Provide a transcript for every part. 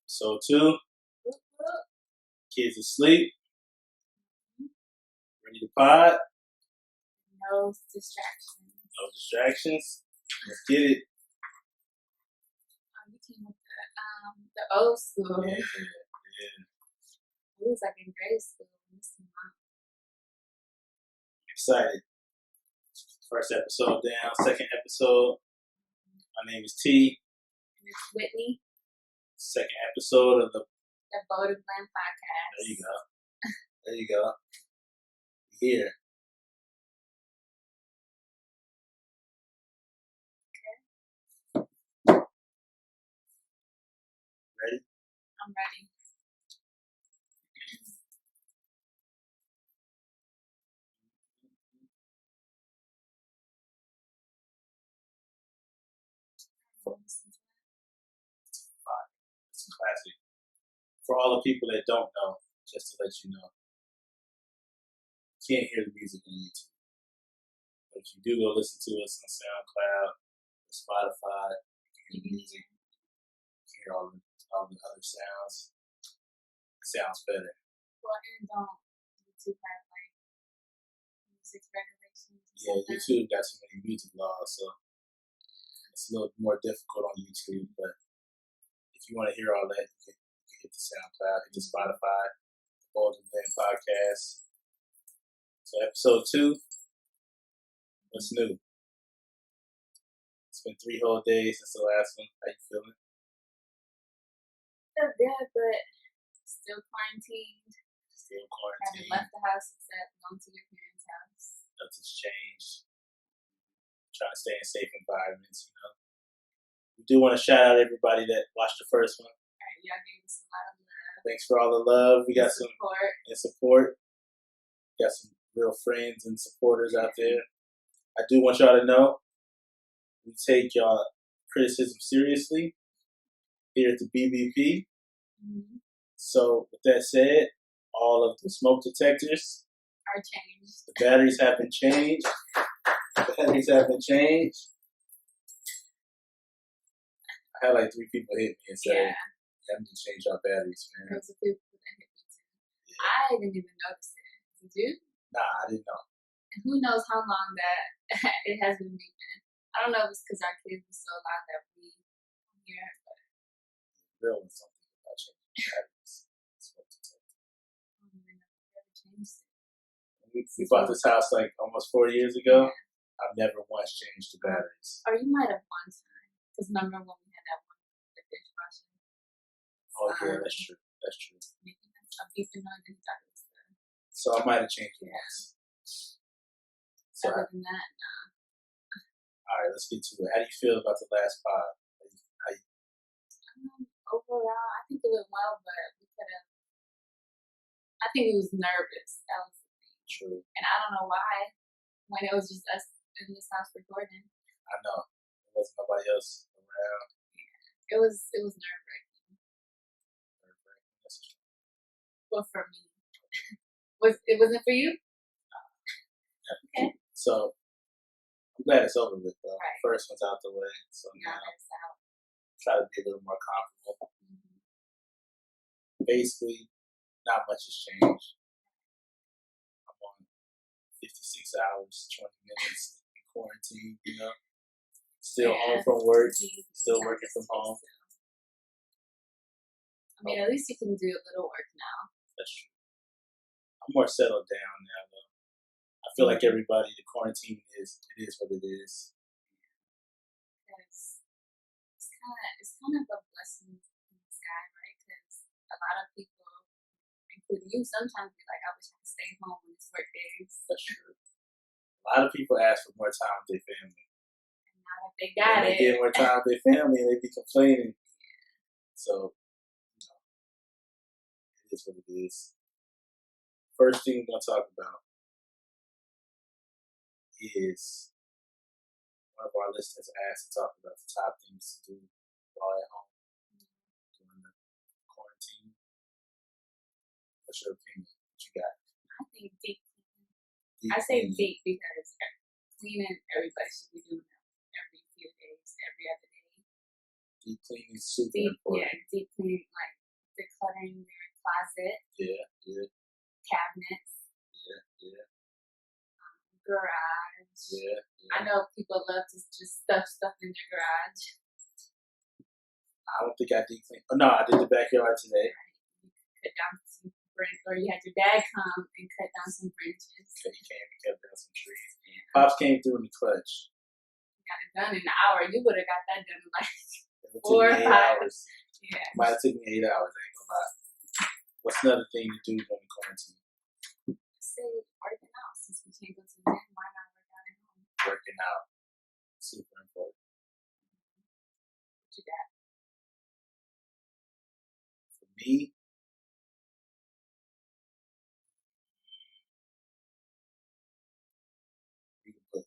Episode 2. Kids asleep. Ready to pod? No distractions. No distractions. Let's get it. You came with the old school. Yeah. It was like in grade school. Excited. First episode down. Second episode. My name is T. And it's Whitney. Second episode of the Bolden Blend Podcast. There you go. There you go. Here. Okay. Ready? I'm ready. It's a classic. For all the people that don't know, just to let you know, you can't hear the music on YouTube. But if you do go listen to us on SoundCloud, or Spotify, you can hear the music. You can hear all the other sounds. It sounds better. Well, and don't YouTube have like music regulations? Yeah, YouTube got too many music laws, so it's a little more difficult on YouTube. But if you want to hear all that, you can hit the SoundCloud, hit the Spotify, the Bolden Blend Podcast. So episode 2, what's new? It's been 3 whole days since the last one. How you feeling? Feel good, but still quarantined. Still Haven't quarantined. left the house except going to your parents' house. Nothing's changed. Trying to stay in safe environments, you know. We do want to shout out everybody that watched the first one. Alright, y'all gave us a lot of love. Thanks for all the love. We got some support. Got some real friends and supporters out there. I do want y'all to know we take y'all criticism seriously here at the BBP. Mm-hmm. So with that said, all of the smoke detectors Are changed. The batteries have been changed. I had like 3 people hit me and say, "You have to change our batteries, man." There was a few people that hit me too. Yeah. I didn't even notice it. Did you? Nah, I didn't know. And who knows how long that it has been beeping. I don't know if it's because our kids are so loud that we hear it, but Real one's something about changing batteries. Smoke detector. I don't even know if we ever changed it. We bought this house like almost 4 years ago. I've never once changed the batteries. Or you might have one time. Because remember when we had that one with the dishwasher? Oh yeah, that's true. That's true. Making a beeping noise and he thought it was the So I might have changed it once. So other than that, nah. all right, let's get to it. How do you feel about the last pod? Overall, I think it went well, but we could have. I think we was nervous. That was the thing. True. And I don't know why. When it was just us in this house recording, I know. There wasn't nobody else around. it was nerve wracking. That's true. Well, for me, it wasn't for you? Okay. So I'm glad it's over with though. Right. First one's out the way. So Now now that's out. try to be a little more comfortable. Mm-hmm. Basically, not much has changed. I'm on 56 hours, 20 minutes in quarantine, you know. Still home from work, still working from home. I mean, at least you can do a little work now. That's true. I'm more settled down now though. I feel like everybody, the quarantine it is what it is. Because it's kind of a blessing in disguise, right? Because a lot of people, including you, sometimes be like, I wish I could stay home when it's work days. That's true. A lot of people ask for more time with their family. And now that they got They get more time with their family and they be complaining. So, you know, it is what it is. First thing we're going to talk about is one of our listeners asked to talk about the top things to do while at home during the quarantine. What's your opinion? What you got? I think deep cleaning. I say deep because cleaning, everybody should be doing it every few days, every other day. Deep cleaning is super Deep, important. yeah, deep cleaning, like decluttering your closet, Yeah. cabinets, garage. Yeah. I know people love to just stuff stuff in their garage. I don't think I did clean. Oh, no, I did the backyard today. You cut down some branches, or you had your dad come and cut down some branches. So he came and cut down some trees. Pops came through in the clutch. You got it done in an hour. You would have got that done in like It 4 or 5 hours. Yeah. Might have taken me 8 hours. I ain't gonna lie. What's another thing to do during quarantine? Say working out. Since we can't go to the gym, why not work out at home? Working out. Super important. What you got? For me, read a book.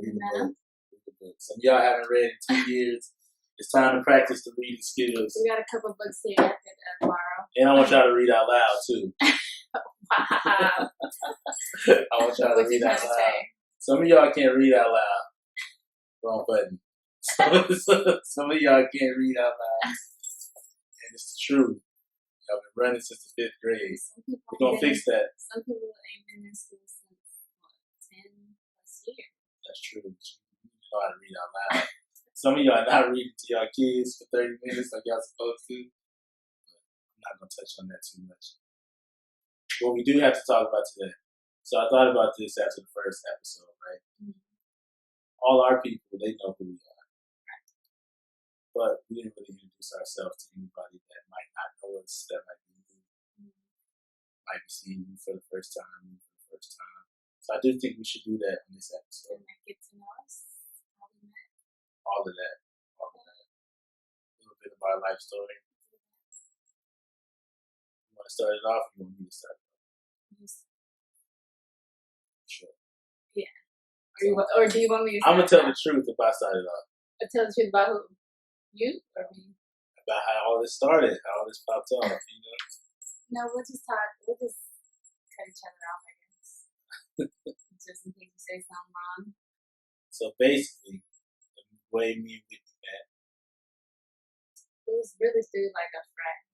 Read a book. Some of y'all haven't read in 2 years. It's time to practice the reading skills. We got a couple books here I could borrow. And I want y'all to read out loud too. Wow. I want y'all to What read you out trying to loud. say? Some of y'all can't read out loud. Wrong button. Some of y'all can't read out loud. And it's the truth. Y'all been running since the 5th grade. We're going to fix that. Some people ain't been in school since, 10 plus years. That's true. You know how to read out loud. Some of y'all not reading to y'all kids for 30 minutes like y'all supposed to. I'm not going to touch on that too much. What we do have to talk about today. So I thought about this after the first episode, right? Mm-hmm. All our people, they know who we are. But we didn't really introduce ourselves to anybody that might not know us, that might be new, might be seeing you for the first time, So I do think we should do that in this episode. And get to know us, how we met. All of that. A little bit of our life story. You want to start it off, or you want me to start it off? Sure. Yeah. Or do you want me to I'm going to tell the truth if I start it off. Tell the truth about who? You or me? About how all this started, how all this popped off, you know? No, we'll just cut each other off, I guess. Just in case you say something wrong. So basically, the way me and Whitney met, It was really through like a friend.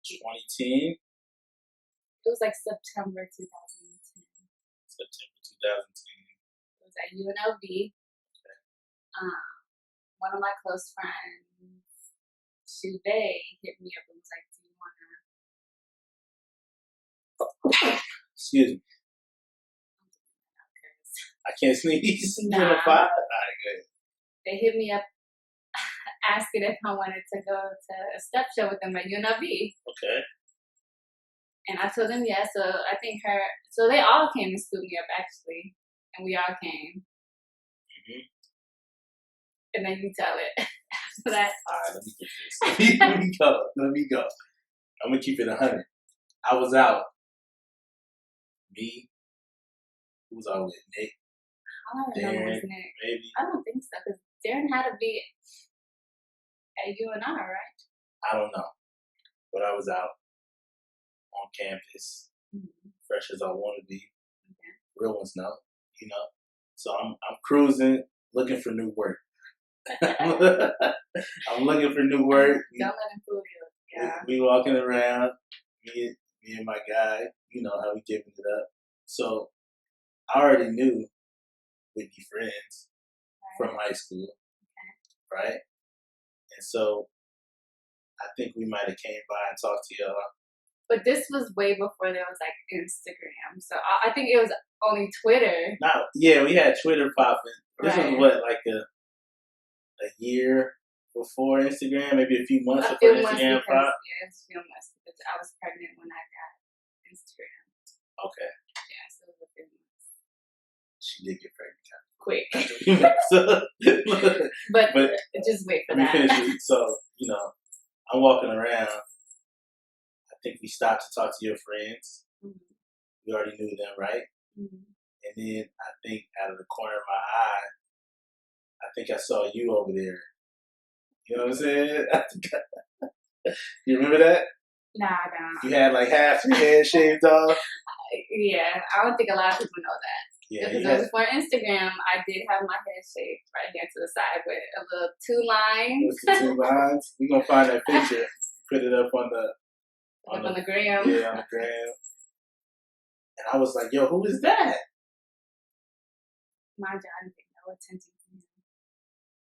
2010, It was like September 2010. September 2010. It was at UNLV. One of my close friends, Shuve, hit me up and was like, "Do you wanna?" Excuse me. I can't sneeze. Nah. Alright, good. They hit me up asking if I wanted to go to a step show with them at UNLV. Okay. And I told them yes. So I think so they all came and scooped me up actually. And we all came. Mm-hmm. And then you tell it after that. Alright, let me get this. Let me go. I'm going to keep it 100. I was out. Me. Who was I with? Nick? I don't remember Darren, his name. maybe. I don't think so, because Darren had to be at UNR, right? I don't know. But I was out on campus, fresh as I want to be. Okay. Real ones know, you know. So I'm cruising, looking for new work. I'm looking for new work. Don't let him fool you. Yeah. We walking around, me and my guy, you know how we giving it up. So I already knew Whitney friends from high school, right? And so I think we might have came by and talked to y'all. But this was way before there was like Instagram. So I think it was only Twitter. Yeah, we had Twitter popping. This Right. was what, like a year before Instagram, maybe a few months A before few months Instagram popped. Yeah, it was a few months because I was pregnant when I got Instagram. Okay. Yeah, so it was a few months. She did get pregnant. Quick. So, but but just wait for let me that. finish it. So, you know, I'm walking around. I think we stopped to talk to your friends. Mm-hmm. We already knew them, right? Mm-hmm. And then I think out of the corner of my eye, I think I saw you over there. You know what I'm saying? You remember that? Nah, I don't. You had like half your head shaved off. Yeah, I don't think a lot of people know that. Yeah, Because it was before Instagram, I did have my head shaved right here to the side with a little 2 lines. With the 2 lines. We're going to find that picture. put it up on the gram. Yeah, on the gram. And I was like, yo, who is that? My job didn't pay no attention to him.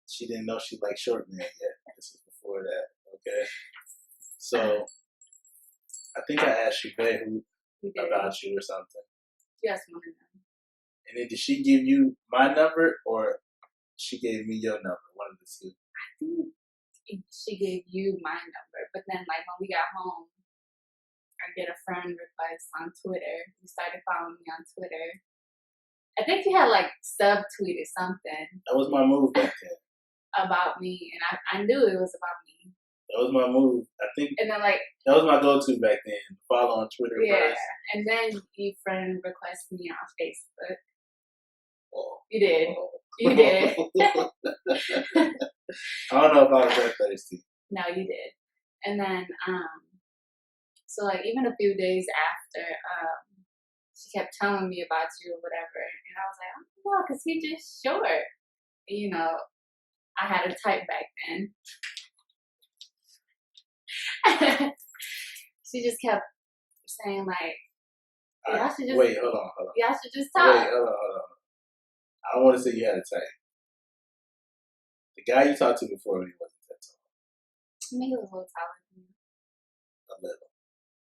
She didn't know she liked short men yet. This was before that. Okay. So I think I asked you, babe, about you or something. Yes, one of them. And then did she give you my number or she gave me your number? One of the two. I think she gave you my number, but then like when we got home, I get a friend request on Twitter. You started following me on Twitter. I think you had like subtweeted something. That was my move back then. About me, and I knew it was about me. That was my move. I think. And then like that was my go-to back then. Follow on Twitter. Yeah, first. and then you friend requested me on Facebook. Oh. You did. Oh. You did. I don't know if I was that thirsty. No, you did. And then so like even a few days after, she kept telling me about you or whatever, and I was like, oh no, because he just short. And, you know, I had a type back then. She just kept saying like, y'all should just wait, hold on. Y'all should just talk. Wait, hold on. I don't want to say you had a type. The guy you talked to before he wasn't that tall. I mean, he was a little taller than me. A little.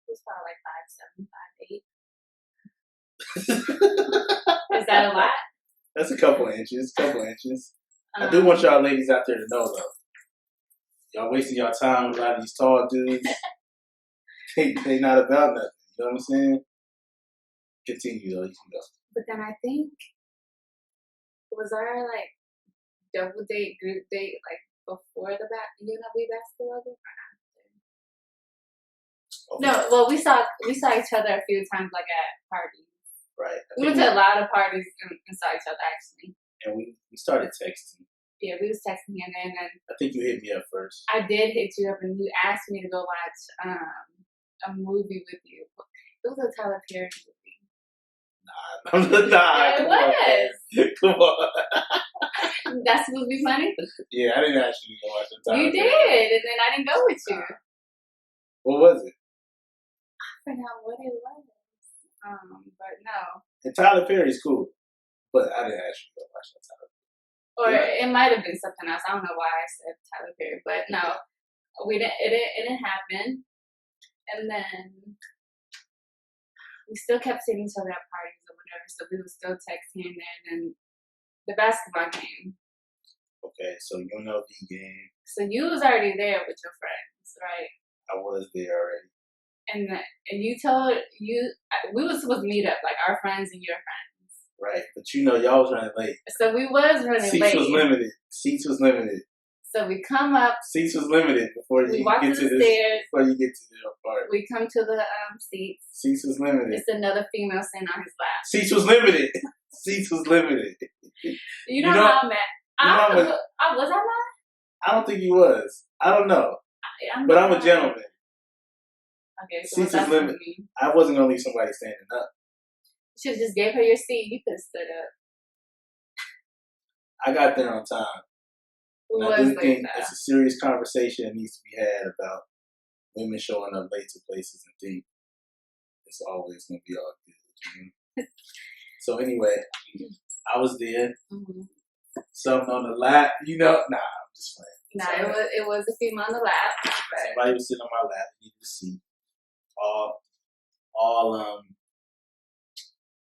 He was probably like 5'7", 5'8". Is that a lot? That's a couple inches. I do want y'all ladies out there to know though. Y'all wasting y'all time with a lot of these tall dudes. they not about nothing. You know what I'm saying? Continue though. You can go. But then I think, was our like double date, group date like before the UNLV basketball game or after? Okay. No, well we saw each other a few times like at parties. Right. We went to a lot of parties and saw each other actually. And we started texting. Yeah, we was texting and then I think you hit me up first. I did hit you up and you asked me to go watch a movie with you. It was a Tyler Perry movie. Nah. It was. Come on. That's supposed to be funny? Yeah, I didn't ask you to go watch the Tyler You Perry. did, and then I didn't go with you. What was it? I forgot what it was. But no. And Tyler Perry's cool, but I didn't ask you to go watch that Tyler Perry. Or it might have been something else. I don't know why I said Tyler Perry, but no, we didn't. It didn't happen. And then we still kept seeing each other at parties or whatever, so we would still text here and there. And then the basketball game. Okay, so UNLV game. So you was already there with your friends, right? I was there already. And you told we were supposed to meet up, like our friends and your friends. Right, but you know y'all was running late. So we was running Seats late. Seats was limited. So we come up. Seats was limited before you walk get to to the this. stairs. Before you get to the part. We come to the seats. Seats was limited. It's another female sitting on his lap. Seats was limited. Seats was limited. You know how I'm mad. Was I mad? I don't think he was. I don't know. But I'm a gentleman. Okay, so Seats was limited. I wasn't gonna leave somebody standing up. You should have just gave her your seat. You could have stood up. I got there on time. I do think it's a serious conversation that needs to be had about women showing up late to places and think it's always going to be all good. You know? So anyway, I was there. Mm-hmm. Something on the lap, you know? Nah, I'm just playing. Nah, it was a female on the lap. But somebody was sitting on my lap. Needed to see all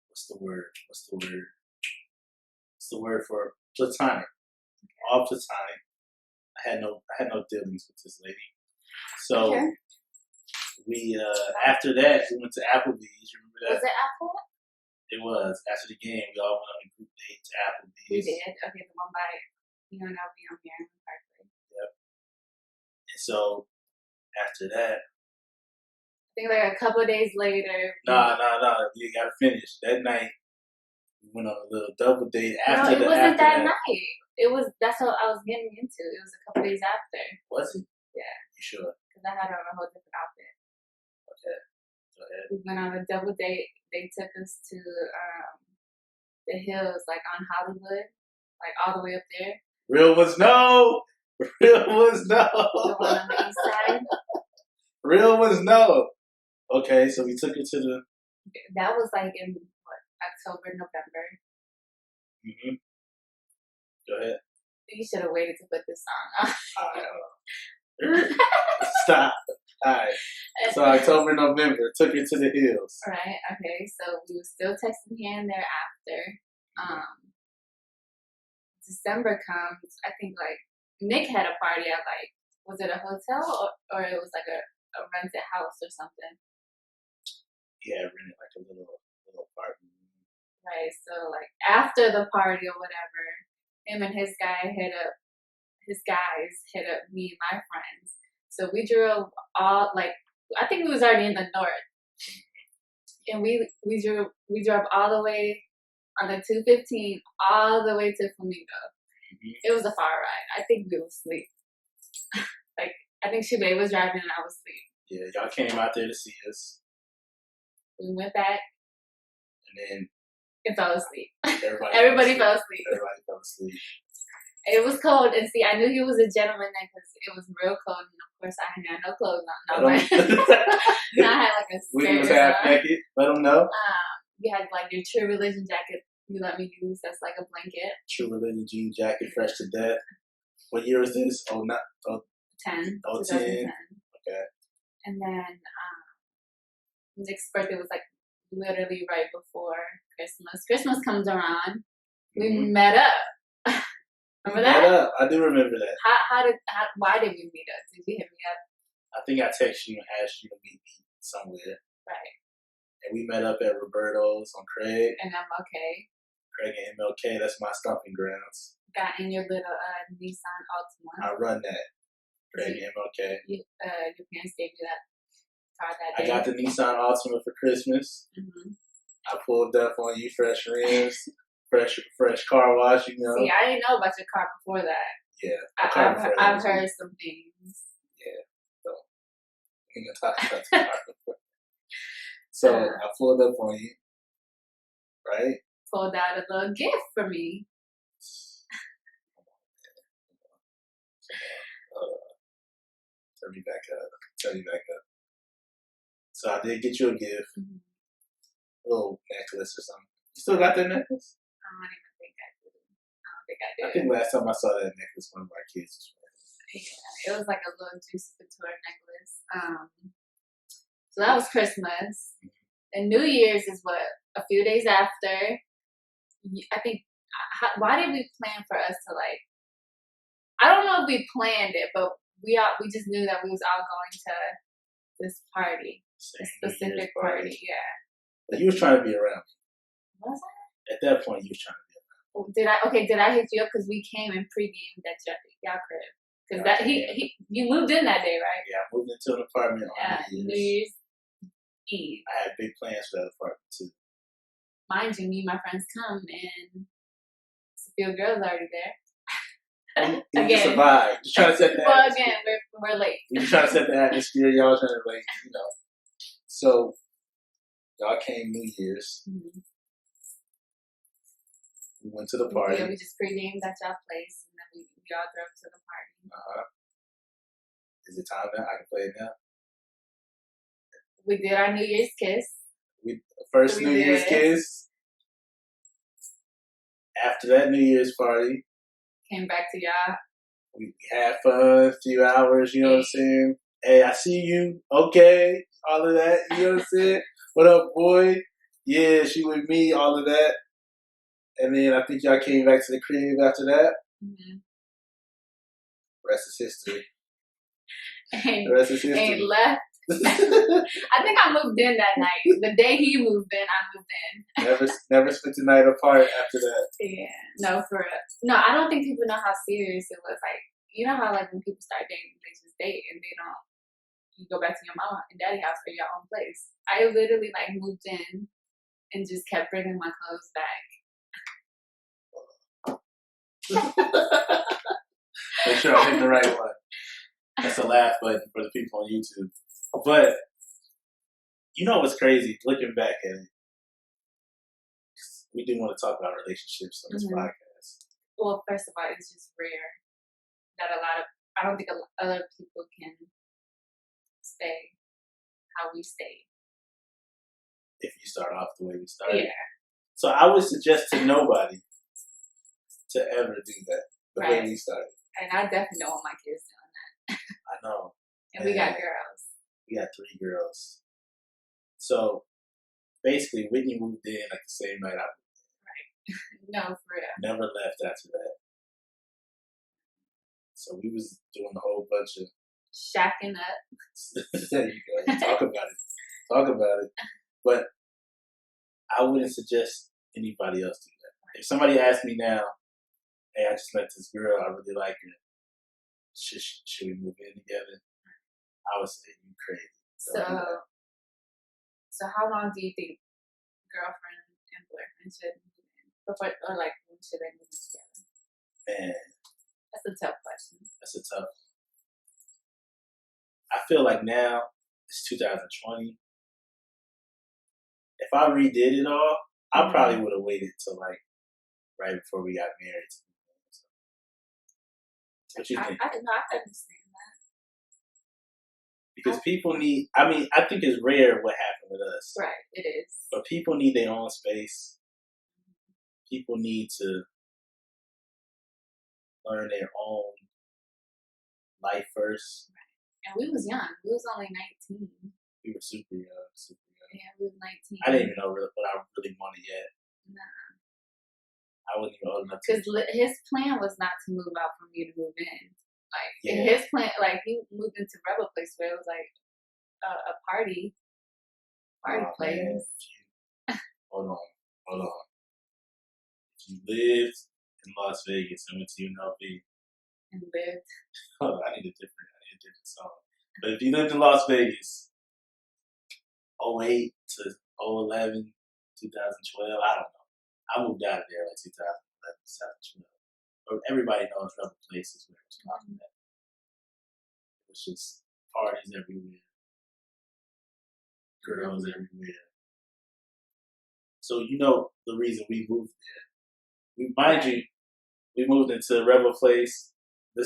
what's the word for platonic? Okay. All platonic. I had no dealings with this lady. So we after that we went to Applebee's. You remember that? Was it Apple? It was. After the game, we all went on a group date to Applebee's. We did. Okay, the one by UNLV on here in Parkway. Yep. And so after that, I think like a couple of days later. Nah. You gotta finish. That night, we went on a little double date after it wasn't that night. That's what I was getting into. It was a couple days after. Was it? Yeah. You sure? Because I had on a whole different outfit. Okay. Go ahead. We went on a double date. They took us to the hills, like on Hollywood, like all the way up there. Real was no. The one on the east side. Real ones, no. Okay, so we took her to the. That was like in October, November. Mm-hmm. Go ahead. You should have waited to put this song on. Stop. All right. So October, November, took her to the hills. Right. Okay. So we were still texting here and there after. December comes. I think like Nick had a party at like, was it a hotel or it was like a rented house or something? Yeah, rented like a little apartment. Right. So like after the party or whatever, him and his guys hit up me and my friends. So we drove all like, I think we was already in the north, and we drove all the way on the 215 all the way to Flamingo. Mm-hmm. It was a far ride. I think we were asleep. Like I think Shubay was driving and I was asleep. Yeah, y'all came out there to see us. We went back. And then it fell asleep. Everybody fell asleep. Everybody fell asleep. It was cold, and see, I knew he was a gentleman then because it was real cold, and of course I had no clothes on. I had like a skirt. We was half naked. Let them know. You had like your True Religion jacket. You let me use. That's like a blanket. True Religion jean jacket, fresh to death. What year was this? 10. 10. Okay. And then Nick's birthday was like literally right before Christmas. Christmas comes around. We met up. Remember that? Met up. I do remember that. Why did we meet up? Did you hit me up? I think I texted you and asked you to meet me somewhere. Right. And we met up at Roberto's on Craig. And MLK. Craig and MLK, that's my stomping grounds. Got in your little Nissan Altima. I run that. Craig and MLK. Your parents gave you that car that day. I got the Nissan Altima for Christmas. Mm-hmm. I pulled up on you, fresh rims, fresh car wash, you know. See, I didn't know about your car before that. Yeah. I've heard some things. Yeah. So, we can talk about the car before. So, I pulled up on you, right? Pulled out a little gift for me. Turn me back up. So I did get you a gift. Mm-hmm. A little necklace or something. You still got that necklace? I don't even think I do. I I think last time I saw that necklace, one of our kids was wearing. Yeah, it was like a little Juicy Couture necklace. So that was Christmas. And New Year's is what? A few days after. I think, why did we plan for us to like, I don't know if we planned it, but we just knew that we was all going to this party. A specific party, yeah. But you was trying to be around me. Was I? At that point, you was trying to be around me. Did I hit you up? Because we came and pre-gamed at y'all crib. Because you moved in that day, right? Yeah, I moved into an apartment on New Year's Eve. I had big plans for that apartment, too. Mind you, me and my friends come, and a few girls already there. You just survived. Just trying to set the atmosphere. Well, again, we're late. We're trying to set the atmosphere. Y'all trying to, like, you know. So, y'all came New Year's. Mm-hmm. We went to the party. Yeah, we just pre-gamed at y'all place, and then we all drove to the party. Is it time now? I can play it now. We did our New Year's kiss. New Year's kiss. After that New Year's party, came back to y'all. We had fun, a few hours, you know what I'm saying? Hey, I see you. Okay. All of that, you know what I'm saying? What up, boy? Yeah, she with me, all of that. And then I think y'all came back to the crib after that. Mm-hmm. Rest is history. Ain't left. I think I moved in that night. The day he moved in, I moved in. Never spent the night apart after that. Yeah, no, for real. No, I don't think people know how serious it was. Like, you know how like when people start dating, they just date and they don't. You go back to your mama and daddy house for your own place. I literally like moved in and just kept bringing my clothes back. Make sure I'm hitting the right one. That's a laugh button for the people on YouTube. But, you know what's crazy? Looking back at it, we do want to talk about relationships on this podcast. Well, first of all, it's just rare that I don't think other people can stay how we stayed. If you start off the way we started. Yeah. So I would suggest to nobody to ever do that the way we started. And I definitely don't want my kids doing that. I know. And we got girls. We got 3 girls. So basically, Whitney moved in like the same night I moved in. Right. No, for real. Never left after that. So we was doing a whole bunch of shacking up. There you go. Talk about it. But I wouldn't suggest anybody else do that. If somebody asked me now, hey, I just met this girl, I really like her. Should we move in together? I would say you crazy. So how long do you think girlfriend and boyfriend should move in? Before, or like when should they move in together? Man. That's a tough question. That's a tough one. I feel like now it's 2020. If I redid it all, I probably would have waited till like right before we got married. What you think? I understand that. Because people need, I think it's rare what happened with us. Right, it is. But people need their own space. People need to learn their own life first. Right. And we was young. We was only 19. We were super young. Yeah, we was 19. I didn't even know what I really wanted yet. Nah. I wasn't even old enough. Because his plan was not to move out for me to move in. Like, his plan, like, he moved into Rebel Place where it was like a party place. Hold on. If you lived in Las Vegas and went to UNLV. And lived. Oh, I need a different song. But if you lived in Las Vegas, 08 to 011, 2012, I don't know. I moved out of there like 2011, 2012. But everybody knows Rebel Place is where it was popping at. It was just parties everywhere. Girls everywhere. So you know the reason we moved there. We moved into Rebel Place. The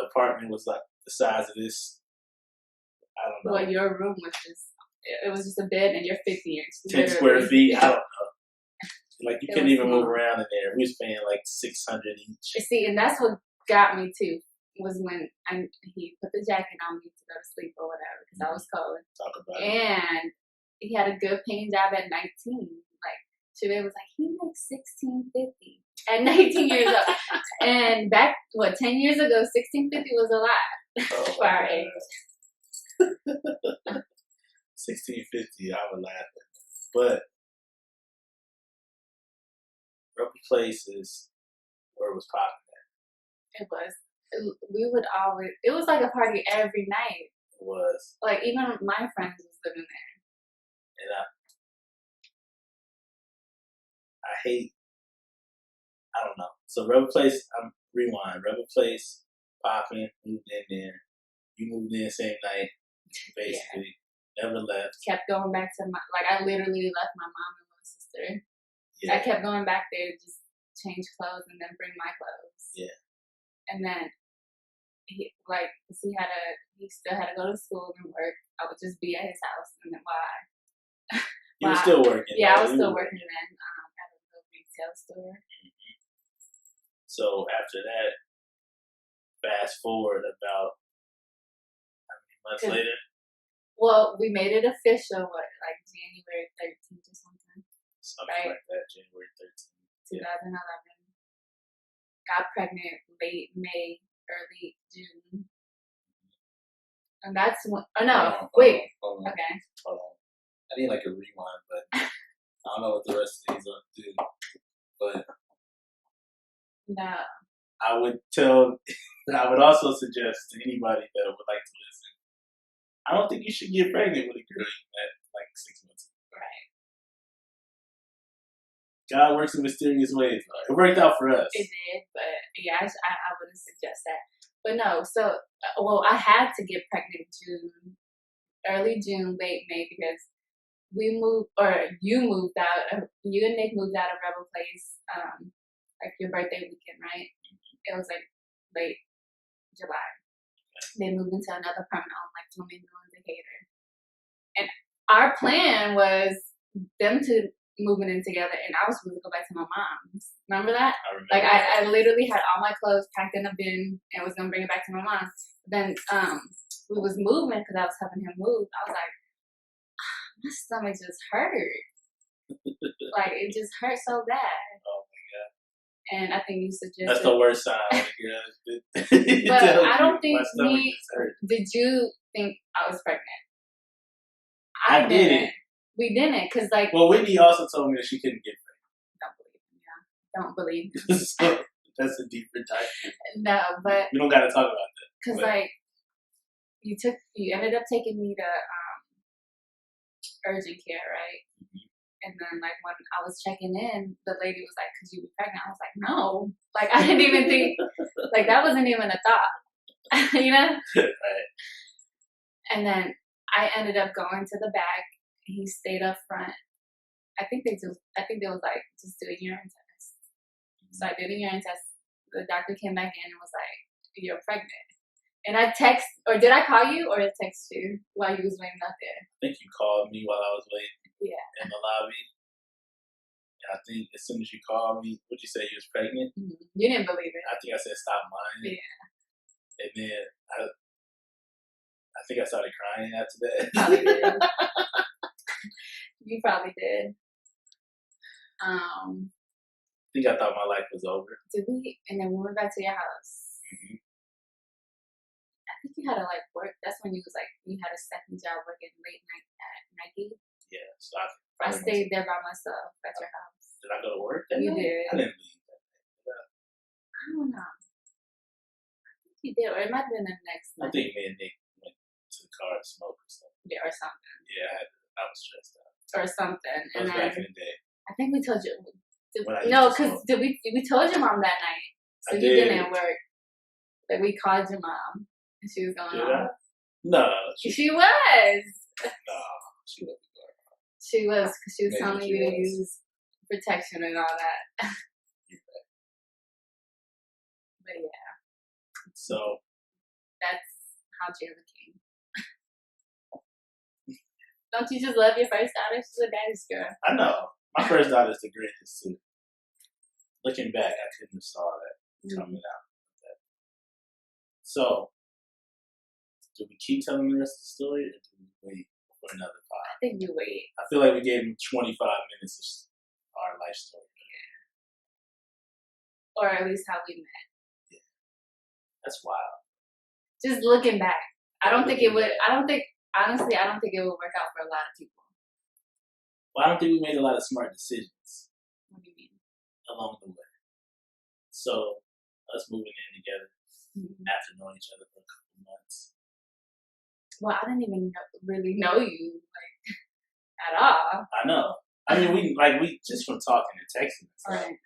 apartment was like the size of this. I don't know. Well, your room was it was just a bed and your 50 inch. 10 square feet. I don't know. Like you couldn't even move around in there. We was paying like $600 each. See, and that's what got me too. Was when he put the jacket on me to go to sleep or whatever because I was cold. Talk about it. And he had a good paying job at 19. Like Chile was like, he makes $16.50 at 19 years old. And back 10 years ago, $16.50 was a lot for our age. $16.50, I would laugh at that. But Rebel Place is where it was popping at. It was. We would always. It was like a party every night. It was. Like even my friends was living there. And I hate. I don't know. So Rebel Place. Rewind. Rebel Place, popping, moved in there. You moved in same night, basically. Yeah. Never left. Kept going back to I literally left my mom and my sister. Yeah. I kept going back there to just change clothes and then bring my clothes. Yeah. And then he still had to go to school and work. I would just be at his house and then You were still working. Yeah, I was still working then at a little retail store. Mm-hmm. So after that, fast forward about how many months later? Well, we made it official, January 13th or something. Something like that, January 13th. 2011. Got pregnant late May, early June. And that's when, hold on. Okay. Hold on. I need like a rewind, but I don't know what the rest of these are do. But no. I would also suggest to anybody that would like to listen, I don't think you should get pregnant with a girl you met like 6 months ago. Right. God works in mysterious ways. It worked out for us. It did, but yeah, I wouldn't suggest that. But no, so, I had to get pregnant early June, late May, because you moved out, you and Nick moved out of Rebel Place, like your birthday weekend, right? It was like late July. They moved into another permanent home, like 2 million in Decatur. And our plan was them to moving in together, and I was supposed to go back to my mom's. Remember that? I remember. Like I literally had all my clothes packed in a bin and was gonna bring it back to my mom. Then we was moving because I was helping him move. I was like, my stomach just hurt. Like it just hurt so bad. Oh my god. And I think you suggested that's the worst sign. But I don't think did you think I was pregnant? I didn't. We didn't, because like. Well, Whitney also told me that she couldn't get pregnant. Don't believe me. Yeah. Don't believe me. So that's a deeper dive. No, but we don't got to talk about that. Because like you ended up taking me to urgent care, right? Mm-hmm. And then like when I was checking in, the lady was like, "Could you be pregnant?" I was like, "No." Like I didn't even think. Like that wasn't even a thought. You know. Right. And then I ended up going to the back. He stayed up front. I think they was like, just do a urine test. Mm-hmm. So I did a urine test. The doctor came back in and was like, "You're pregnant." And I did I call you or text you while you was waiting out there? I think you called me while I was waiting. Yeah. In the lobby. And I think as soon as you called me, what'd you say, you was pregnant? Mm-hmm. You didn't believe it. I think I said, "Stop lying." Yeah. And then I think I started crying after that. Probably did. You probably did. I think I thought my life was over. Did we? And then we went back to your house. Mm-hmm. I think you had to like work. That's when you was like, you had a second job working late night at Nike. Yeah. So I stayed there by myself at your house. Did I go to work? You did. I didn't leave that day. I don't know. I think you did, or it might have been the next night. I think me and Nick went to the car to smoke or something. Yeah, or something. Yeah, I was stressed out. Or something. That was back in the day. I think we told you. No, because we told your mom that night, so you didn't work. Like we called your mom, and she was going on. No, she was. No, she wasn't. She was, because she was telling you to use protection and all that. But yeah. So that's how Jayla came. Don't you just love your first daughter? She's a daddy's girl. I know. My first daughter is the greatest too. Looking back, I couldn't have saw that coming out. So, do we keep telling the rest of the story, or do we wait for another 5? I think you wait. I feel like we gave them 25 minutes of our life story. Yeah. Or at least how we met. Yeah. That's wild. Just looking back, honestly, I don't think it would work out for a lot of people. Well, I don't think we made a lot of smart decisions. What do you mean? Along the way. So, us moving in together after knowing each other for a couple of months. Well, I didn't even really know you, like, at all. I know. I mean, we just from talking and texting and stuff. Right.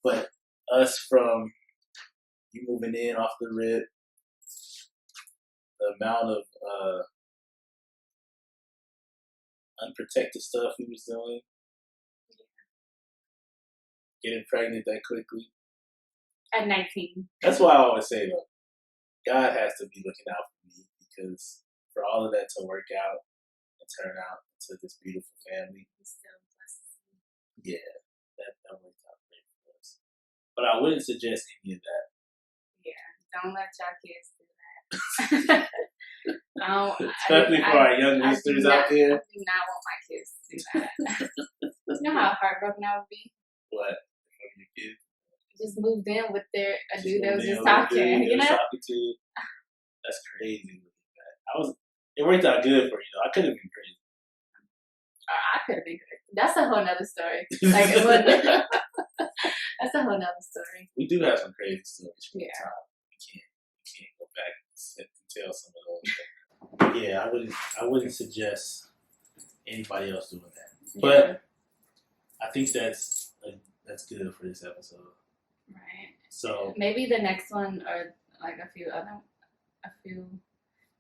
But us from you moving in off the rip, the amount of unprotected stuff we was doing, getting pregnant that quickly. At 19. That's why I always say, though, God has to be looking out for me, because for all of that to work out and turn out into this beautiful family, yeah, that worked out great for us. But I wouldn't suggest any of that. Yeah, don't let y'all kids do that. Especially for our young listeners out there. I do not want my kids to do that. You know how heartbroken I would be? What? One of your kids? Just moved in with a dude that was just talking, you know? That's crazy. It worked out good for you, though. I could have been crazy. I could have been crazy. That's a whole nother story. That's a whole nother story. We do have some crazy stories from the time. We can't go back and tell some of those. Yeah, I wouldn't suggest anybody else doing that. But I think that's good for this episode. Right. So maybe the next one, or like a few,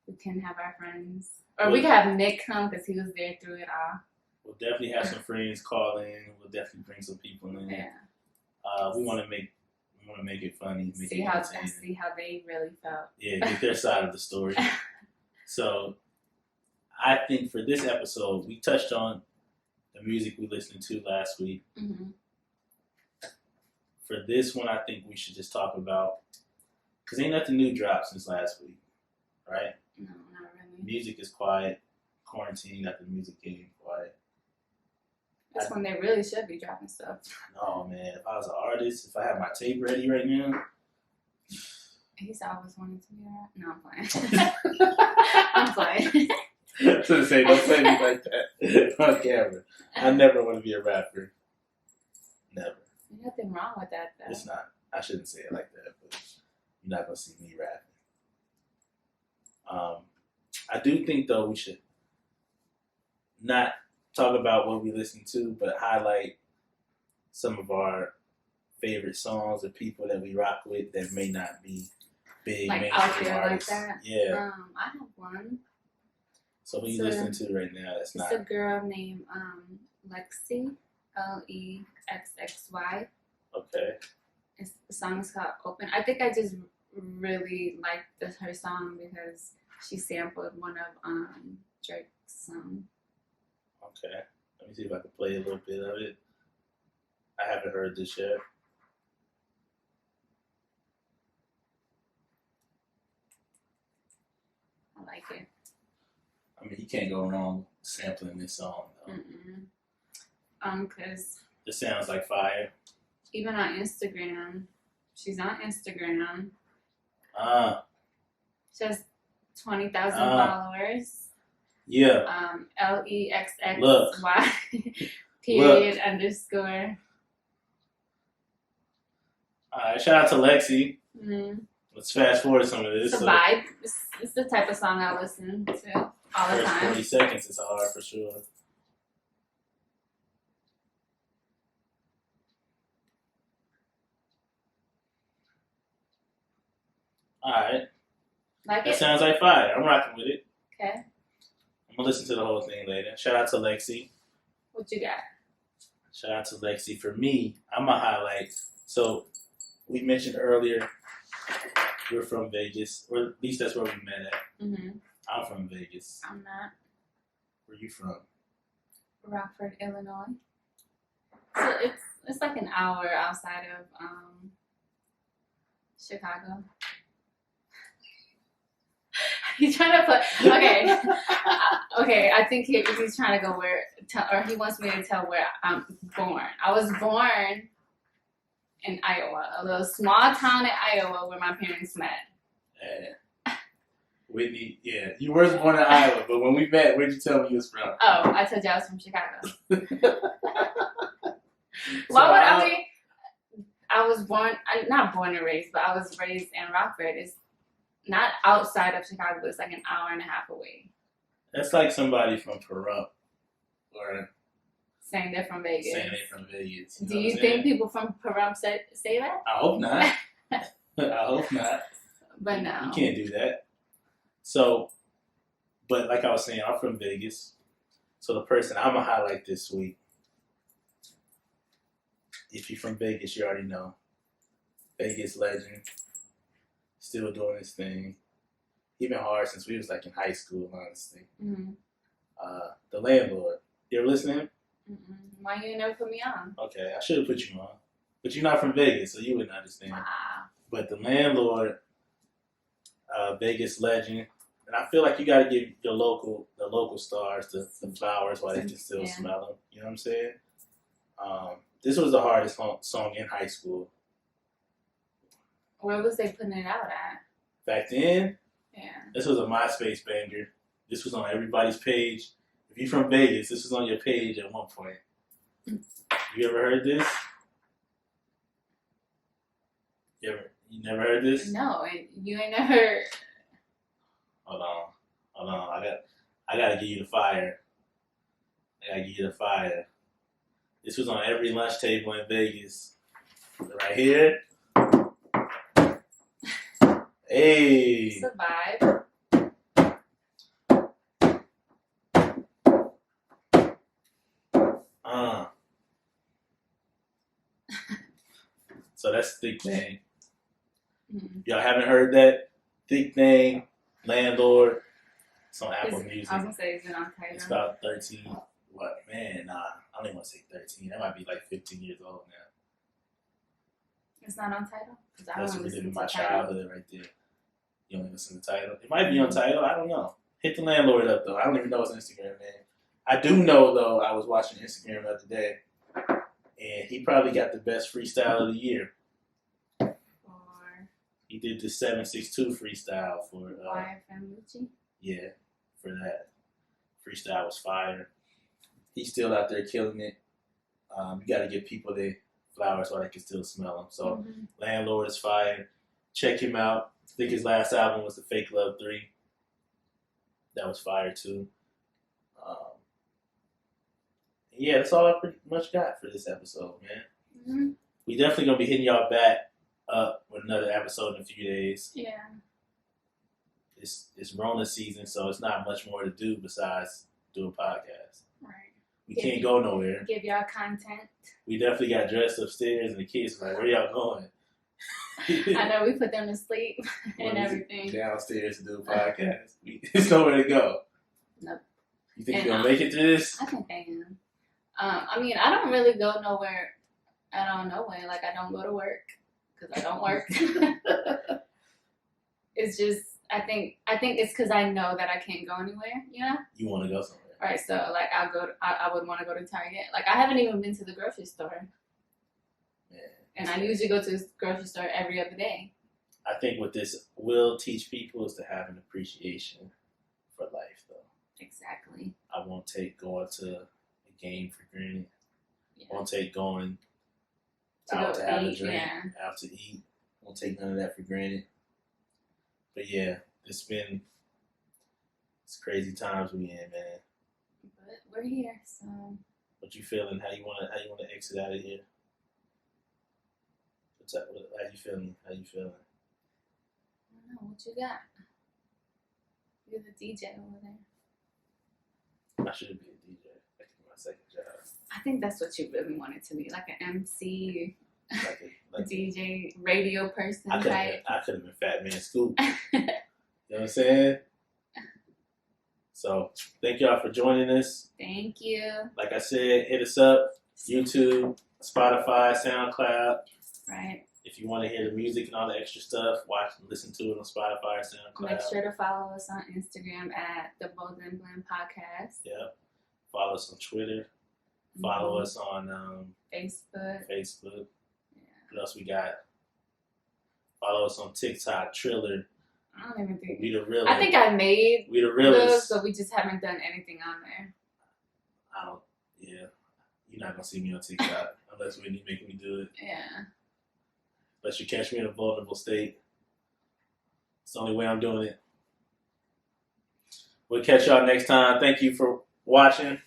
we can have our friends, or we can have Nick come because he was there through it all. We'll definitely have some friends call in. We'll definitely bring some people in. Yeah. We want to make it funny. See how they really felt. Yeah, get their side of the story. So I think for this episode, we touched on the music we listened to last week. Mm-hmm. For this one, I think we should just talk about, because ain't nothing new dropped since last week, right? No, not really. Music is quiet. Quarantine got the music game quiet. That's when they really should be dropping stuff. No, man. If I was an artist, if I had my tape ready right now. He's always wanted to be that. No, I'm playing. I'm playing. So to say, don't play me like that on camera. I never want to be a rapper. Never. There's nothing wrong with that, though. It's not. I shouldn't say it like that, but you're not going to see me rapping. I do think, though, we should not talk about what we listen to, but highlight some of our favorite songs or people that we rock with that may not be big like mainstream out there artists. like that. Yeah. I have one. So who you listening to right now? That's It's not. a girl named Lexi, Lexxy. Okay. The song is called Open. I think I just really liked her song because she sampled one of Drake's songs. Okay. Let me see if I can play a little bit of it. I haven't heard this yet. I like it. I mean, you can't go wrong sampling this song, though. Cause It sounds like fire. even on Instagram, she's on Instagram. She has 20,000 followers. Yeah. LEXXY period underscore. Alright, shout out to Lexi. Mm-hmm. Let's fast forward some of this. It's a vibe. It's the type of song I listen to all the First time. 40 seconds is hard for sure. Alright. Like That it? sounds like fire. I'm rocking with it. Okay. I'm gonna listen to the whole thing later. Shout out to Lexi. What you got? Shout out to Lexi. For me, I'm gonna highlight. So we mentioned earlier we're from Vegas, or at least that's where we met at. Mm-hmm. I'm from Vegas. I'm not. Where you from? Rockford, Illinois. So it's like an hour outside of Chicago. He's trying to put okay. Okay, I think he's trying to go or he wants me to tell where I'm born. I was born in Iowa, a little small town in Iowa where my parents met. Yeah. Whitney, yeah. You were born in Iowa, but when we met, where'd you tell me you was from? Oh, I told you I was from Chicago. I was not born and raised, but I was raised in Rockford. It's not outside of Chicago, but it's like an hour and a half away. That's like somebody from Pahrump or Saying they're from Vegas. saying they're from Vegas. Do you think people from Pahrump say that? I hope not. I hope not. But no. You can't do that. So, but like I was saying, I'm from Vegas. So the person I'm going to highlight this week, if you're from Vegas, you already know. Vegas legend. Still doing his thing. He been hard since we was like in high school, honestly. Mm-hmm. The Landlord. You ever listen to him? Mm-mm. Why you never put me on? Okay, I should have put you on. But you're not from Vegas, so you wouldn't understand. Wow. But the Landlord, Vegas legend. And I feel like you got to give the local stars the flowers while they can still smell them. You know what I'm saying? This was the hardest song in high school. Where was they putting it out at? Back then, Yeah. this was a MySpace banger. This was on everybody's page. If you're from Vegas, this was on your page at one point. You ever heard this? You never heard this? No, and you ain't never. Hold on. I gotta give you the fire. This was on every lunch table in Vegas. Right here. Hey. It's a vibe. So that's Thick Name. Mm-hmm. Y'all haven't heard that? Thick Name, Landlord, It's on Apple Music. I was gonna say, is it on Tidal? It's about 13. What, man? Nah, I don't even want to say 13. That might be like 15 years old now. It's not on Tidal? Because I That's don't listen to my Tidal. childhood right there. You only listen to Tidal. It might be on Tidal. I don't know. Hit the landlord up, though. I don't even know his Instagram name. I do know, though, I was watching Instagram the other day, and he probably got the best freestyle of the year. He did the 762 freestyle for Lucci? Yeah, for that. Freestyle was fire. He's still out there killing it. You got to give people their flowers while they can still smell them. So, Landlord is fire. Check him out. I think his last album was The Fake Love 3. That was fire, too. Yeah, that's all I pretty much got for this episode, man. Mm-hmm. We definitely going to be hitting y'all back up with another episode in a few days. Yeah. It's Rona season, so it's not much more to do besides do a podcast. Right. We can't go nowhere. Give y'all content. We definitely got dressed upstairs, and the kids were like, where y'all going? I know, we put them to sleep and everything. Downstairs to do a podcast. There's nowhere to go. Nope. You think you're going to make it to this? I think I am. I mean, I don't really go nowhere. I don't know when. Like, I don't go to work because I don't work. It's just, I think it's because I know that I can't go anywhere, you know? You want to go somewhere. Right, so, like, I would want to go to Target. Like, I haven't even been to the grocery store. Yeah. And I usually go to the grocery store every other day. I think what this will teach people is to have an appreciation for life, though. Exactly. I won't take going to a game for granted. Yeah. Won't take going to out to have a eat, drink, yeah. out to eat. Won't take none of that for granted. But yeah, it's crazy times we in, man. But we're here, so. What you feeling? How you wanna exit out of here? What's up? How you feeling? I don't know. What you got? You're the DJ over there. I should be a DJ. That could be my second job. I think that's what you really wanted to be, like an MC, like DJ, radio person I could type. have been Fat Man Scoop. You know what I'm saying? So, thank y'all for joining us. Thank you. Like I said, hit us up. YouTube, Spotify, SoundCloud. Right. If you want to hear the music and all the extra stuff, watch and listen to it on Spotify or SoundCloud. Make sure to follow us on Instagram at the Bolden Blend Podcast. Yep. Follow us on Twitter. Follow us on Facebook. Yeah. What else we got? Follow us on TikTok, Triller. I don't even think. We the realest. I think I made We the realest. but we just haven't done anything on there. Yeah. You're not going to see me on TikTok unless Whitney making me do it. Yeah. Unless you catch me in a vulnerable state. It's the only way I'm doing it. We'll catch y'all next time. Thank you for watching.